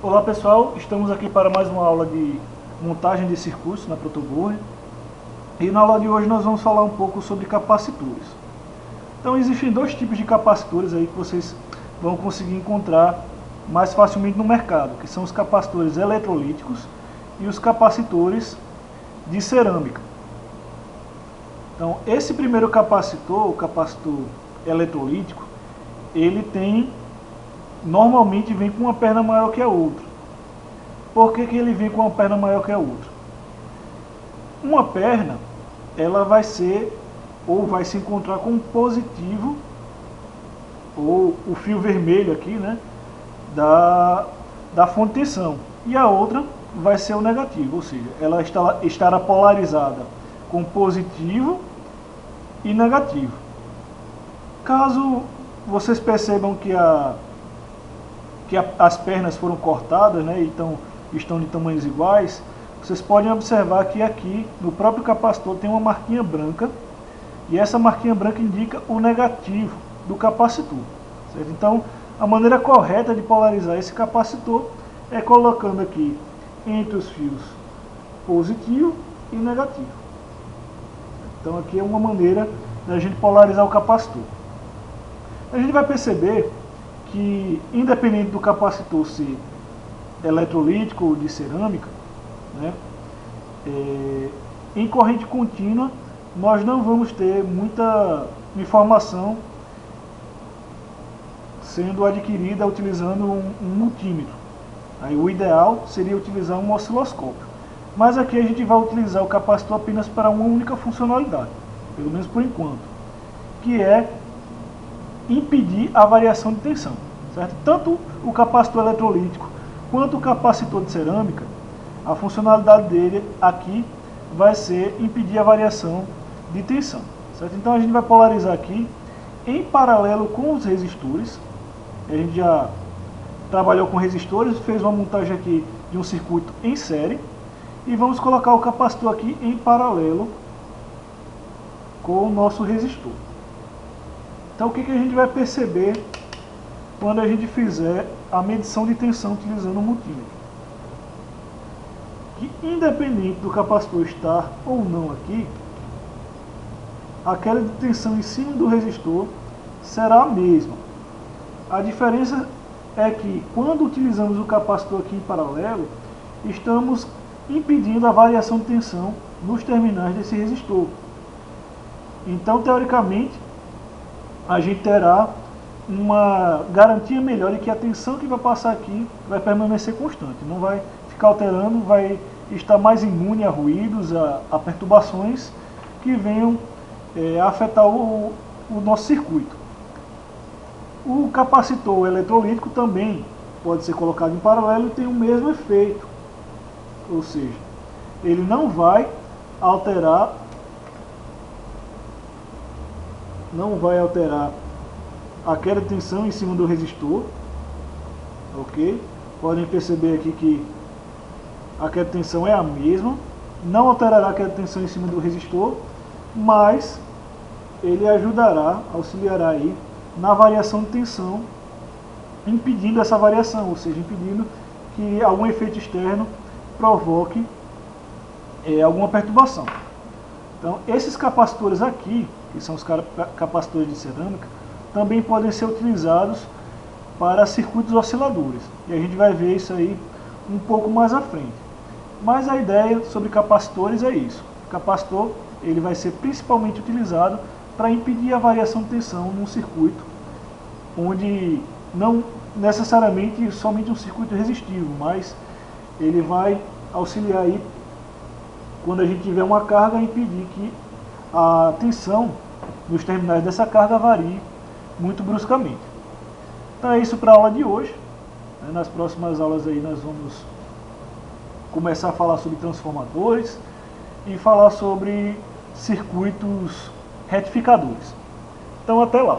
Olá pessoal, estamos aqui para mais uma aula de montagem de circuitos na Protoboard. E na aula de hoje nós vamos falar um pouco sobre capacitores. Então existem dois tipos de capacitores aí que vocês vão conseguir encontrar mais facilmente no mercado, que são os capacitores eletrolíticos e os capacitores de cerâmica. Então esse primeiro capacitor, o capacitor eletrolítico, ele normalmente vem com uma perna maior que a outra. Por que ele vem com uma perna maior que a outra? Uma perna, ela vai ser ou vai se encontrar com um positivo, ou o fio vermelho aqui, né, da fonte de tensão. E a outra vai ser o negativo, ou seja, ela estará polarizada com positivo e negativo. Caso vocês percebam que as pernas foram cortadas, né, então estão de tamanhos iguais, vocês podem observar que aqui no próprio capacitor tem uma marquinha branca, e essa marquinha branca indica o negativo do capacitor, certo? Então a maneira correta de polarizar esse capacitor é colocando aqui entre os fios positivo e negativo. Então aqui é uma maneira da gente polarizar o capacitor. A gente vai perceber que, independente do capacitor ser eletrolítico ou de cerâmica, né, em corrente contínua nós não vamos ter muita informação sendo adquirida utilizando um multímetro. Aí o ideal seria utilizar um osciloscópio. Mas aqui a gente vai utilizar o capacitor apenas para uma única funcionalidade, pelo menos por enquanto, que é impedir a variação de tensão, certo? Tanto o capacitor eletrolítico quanto o capacitor de cerâmica, a funcionalidade dele aqui vai ser impedir a variação de tensão, certo? Então a gente vai polarizar aqui em paralelo com os resistores. A gente já trabalhou com resistores, fez uma montagem aqui de um circuito em série, e vamos colocar o capacitor aqui em paralelo com o nosso resistor. Então o que a gente vai perceber quando a gente fizer a medição de tensão utilizando o multímetro? Que independente do capacitor estar ou não aqui, a queda de tensão em cima do resistor será a mesma. A diferença é que quando utilizamos o capacitor aqui em paralelo, estamos impedindo a variação de tensão nos terminais desse resistor. Então, teoricamente, a gente terá uma garantia melhor de que a tensão que vai passar aqui vai permanecer constante, não vai ficar alterando, vai estar mais imune a ruídos, a perturbações que venham afetar o nosso circuito. O capacitor eletrolítico também pode ser colocado em paralelo e tem o mesmo efeito, ou seja, ele não vai alterar a queda de tensão em cima do resistor, ok? Podem perceber aqui que a queda de tensão é a mesma, não alterará a queda de tensão em cima do resistor, mas ele auxiliará aí na variação de tensão, impedindo essa variação, ou seja, impedindo que algum efeito externo provoque alguma perturbação. Então, esses capacitores aqui, que são os capacitores de cerâmica, também podem ser utilizados para circuitos osciladores. E a gente vai ver isso aí um pouco mais à frente. Mas a ideia sobre capacitores é isso. O capacitor ele vai ser principalmente utilizado para impedir a variação de tensão num circuito onde não necessariamente somente um circuito resistivo, mas ele vai auxiliar aí quando a gente tiver uma carga a impedir que a tensão nos terminais dessa carga varie muito bruscamente. Então é isso para a aula de hoje. Nas próximas aulas aí nós vamos começar a falar sobre transformadores e falar sobre circuitos retificadores. Então até lá!